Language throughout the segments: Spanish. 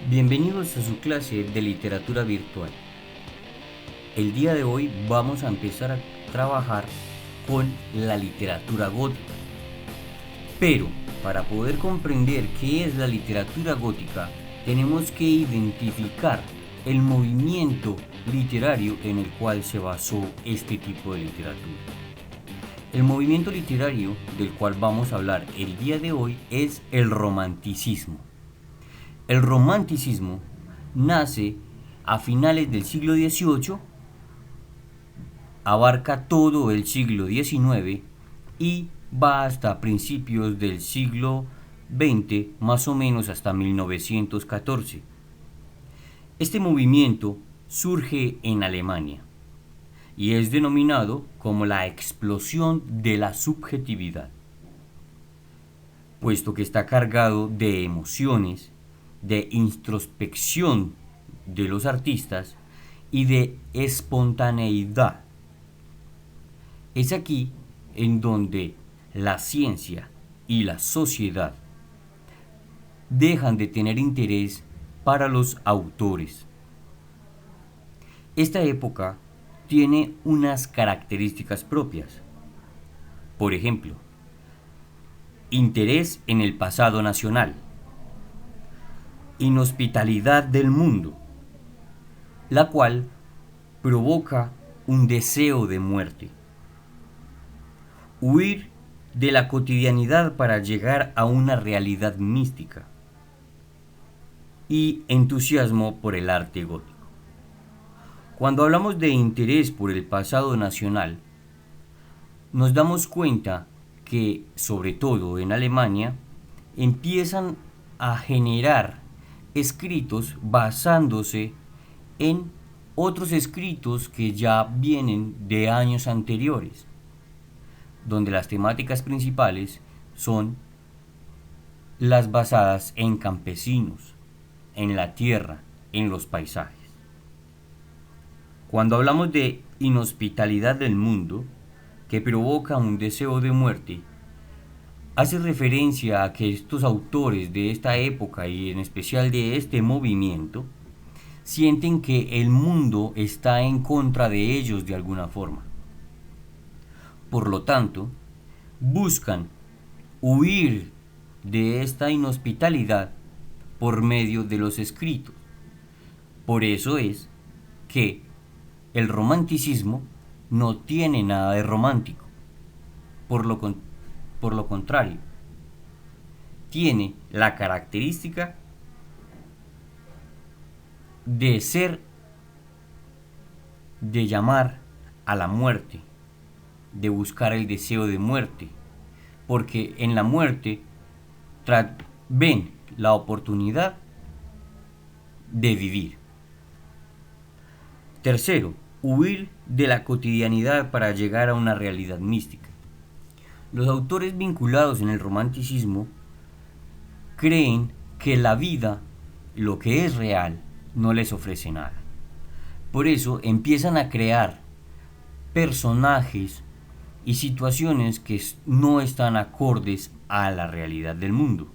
Bienvenidos a su clase de literatura virtual. El día de hoy vamos a empezar a trabajar con la literatura gótica. Pero para poder comprender qué es la literatura gótica, tenemos que identificar el movimiento literario en el cual se basó este tipo de literatura. El movimiento literario del cual vamos a hablar el día de hoy es el romanticismo. El romanticismo nace a finales del siglo XVIII, abarca todo el siglo XIX y va hasta principios del siglo XX, más o menos hasta 1914. Este movimiento surge en Alemania y es denominado como la explosión de la subjetividad, puesto que está cargado de emociones, de introspección de los artistas y de espontaneidad. Es aquí en donde la ciencia y la sociedad dejan de tener interés para los autores. Esta época tiene unas características propias. Por ejemplo, interés en el pasado nacional, inhospitalidad del mundo, la cual provoca un deseo de muerte. Huir de la cotidianidad para llegar a una realidad mística. Y entusiasmo por el arte gótico. Cuando hablamos de interés por el pasado nacional, nos damos cuenta que, sobre todo en Alemania, empiezan a generar escritos basándose en otros escritos que ya vienen de años anteriores, donde las temáticas principales son las basadas en campesinos, en la tierra, en los paisajes. Cuando hablamos de inhospitalidad del mundo, que provoca un deseo de muerte, hace referencia a que estos autores de esta época y en especial de este movimiento sienten que el mundo está en contra de ellos de alguna forma. Por lo tanto, buscan huir de esta inhospitalidad por medio de los escritos. Por eso es que el romanticismo no tiene nada de romántico. Por lo contrario, tiene la característica de llamar a la muerte, de buscar el deseo de muerte, porque en la muerte ven la oportunidad de vivir. Tercero, huir de la cotidianidad para llegar a una realidad mística. Los autores vinculados en el romanticismo creen que la vida, lo que es real, no les ofrece nada. Por eso empiezan a crear personajes y situaciones que no están acordes a la realidad del mundo.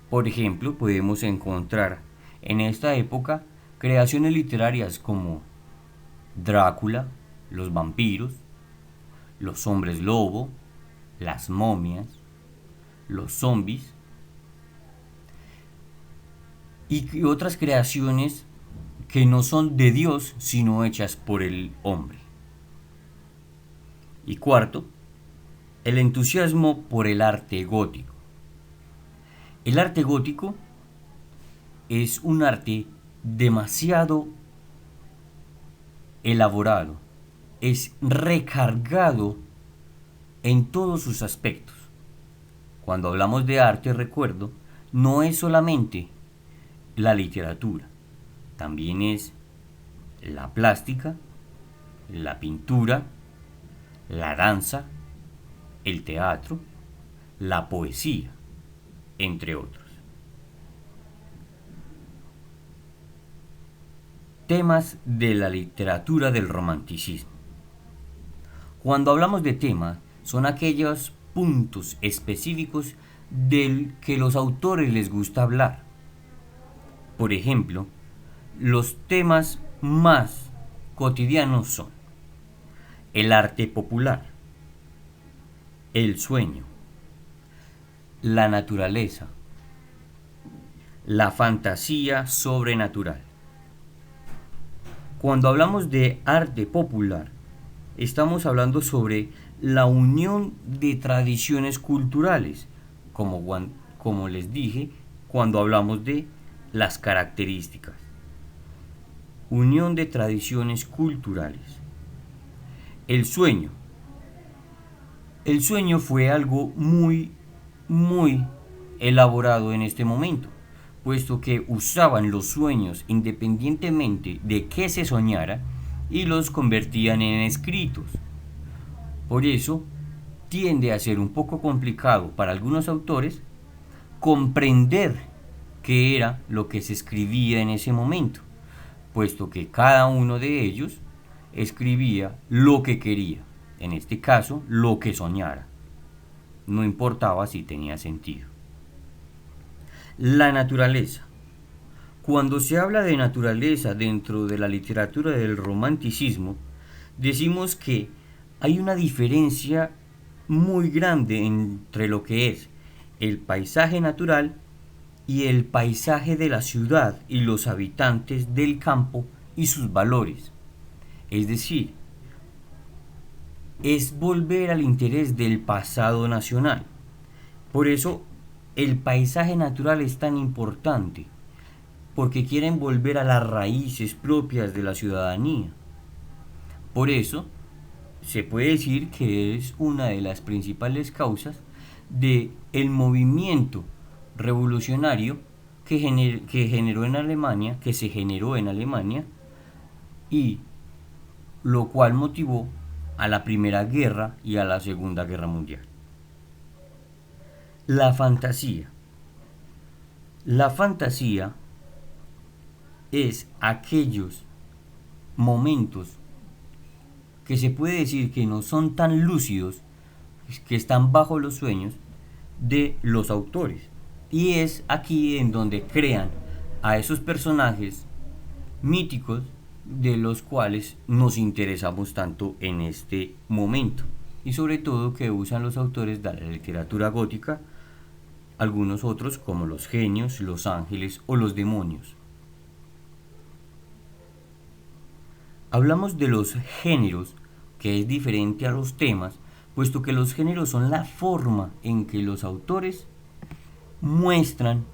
Por ejemplo, podemos encontrar en esta época creaciones literarias como Drácula, los vampiros, los hombres lobo, las momias, los zombies y otras creaciones que no son de Dios sino hechas por el hombre. Y cuarto, el entusiasmo por el arte gótico. El arte gótico es un arte demasiado elaborado, es recargado en todos sus aspectos. Cuando hablamos de arte, recuerdo, no es solamente la literatura, también es la plástica, la pintura, la danza, el teatro, la poesía, entre otros. Temas de la literatura del romanticismo. Cuando hablamos de temas, son aquellos puntos específicos del que los autores les gusta hablar. Por ejemplo, los temas más cotidianos son el arte popular, el sueño, la naturaleza, la fantasía sobrenatural. Cuando hablamos de arte popular, estamos hablando sobre la unión de tradiciones culturales, como les dije, cuando hablamos de las características. Unión de tradiciones culturales. El sueño. El sueño fue algo muy elaborado en este momento, puesto que usaban los sueños independientemente de qué se soñara y los convertían en escritos. Por eso, tiende a ser un poco complicado para algunos autores comprender qué era lo que se escribía en ese momento, puesto que cada uno de ellos escribía lo que quería, en este caso, lo que soñara. No importaba si tenía sentido. La naturaleza. Cuando se habla de naturaleza dentro de la literatura del romanticismo, decimos que hay una diferencia muy grande entre lo que es el paisaje natural y el paisaje de la ciudad y los habitantes del campo y sus valores. Es decir, es volver al interés del pasado nacional. Por eso el paisaje natural es tan importante, porque quieren volver a las raíces propias de la ciudadanía. Por eso se puede decir que es una de las principales causas de el movimiento revolucionario que se generó en Alemania, y lo cual motivó a la Primera Guerra y a la Segunda Guerra Mundial. La fantasía. La fantasía es aquellos momentos que se puede decir que no son tan lúcidos, que están bajo los sueños de los autores. Y es aquí en donde crean a esos personajes míticos de los cuales nos interesamos tanto en este momento, y sobre todo que usan los autores de la literatura gótica, algunos otros como los genios, los ángeles o los demonios. Hablamos de los géneros, que es diferente a los temas, puesto que los géneros son la forma en que los autores muestran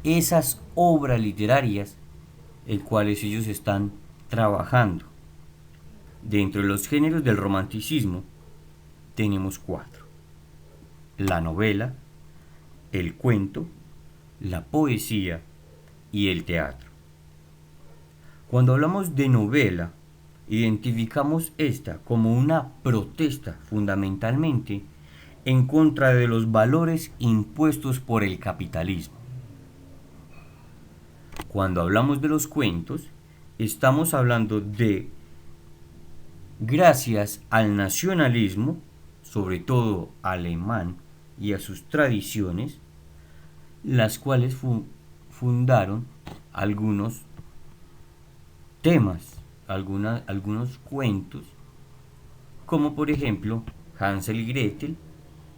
esas obras literarias en cuales ellos están trabajando. Dentro de los géneros del romanticismo tenemos 4: la novela, el cuento, la poesía y el teatro. Cuando hablamos de novela, identificamos esta como una protesta fundamentalmente en contra de los valores impuestos por el capitalismo. Cuando hablamos de los cuentos, estamos hablando de, gracias al nacionalismo, sobre todo alemán, y a sus tradiciones, las cuales fundaron algunos temas, algunos cuentos, como por ejemplo Hansel y Gretel,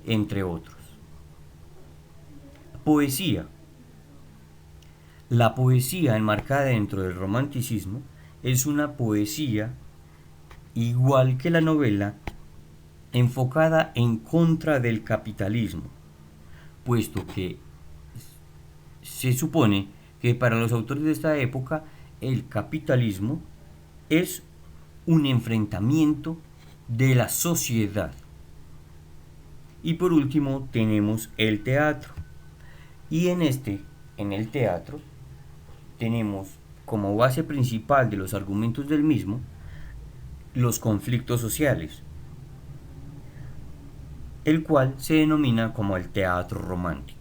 entre otros. Poesía. La poesía enmarcada dentro del romanticismo es una poesía, igual que la novela, enfocada en contra del capitalismo, puesto que se supone que para los autores de esta época el capitalismo es un enfrentamiento de la sociedad. Y por último tenemos el teatro. Y en el teatro, tenemos como base principal de los argumentos del mismo los conflictos sociales, el cual se denomina como el teatro romántico.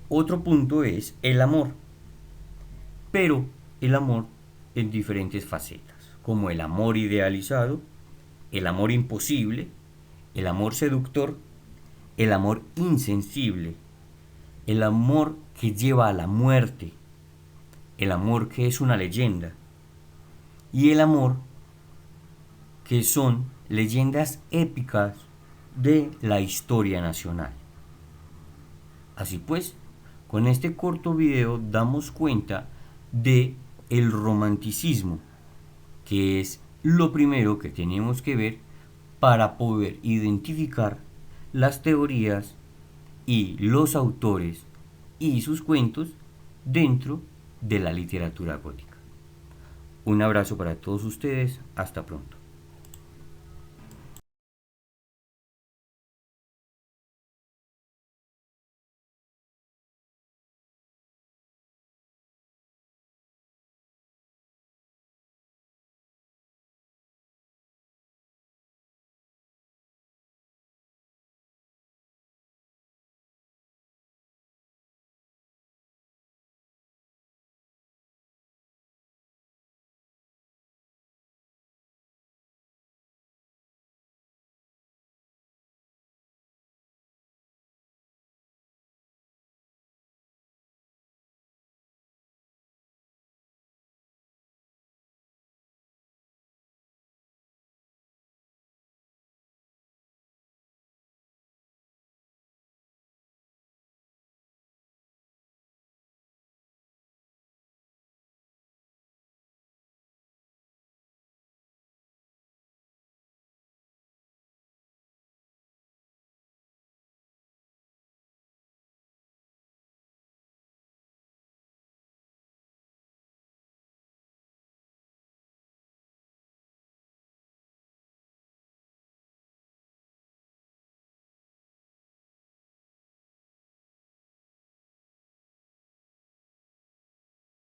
Otro punto es el amor, pero el amor en diferentes facetas, como el amor idealizado, el amor imposible, el amor seductor, el amor insensible, el amor que lleva a la muerte, el amor que es una leyenda, y el amor que son leyendas épicas de la historia nacional. Así pues, con este corto video damos cuenta de el romanticismo, que es lo primero que tenemos que ver para poder identificar las teorías y los autores y sus cuentos dentro de la literatura gótica. Un abrazo para todos ustedes, hasta pronto.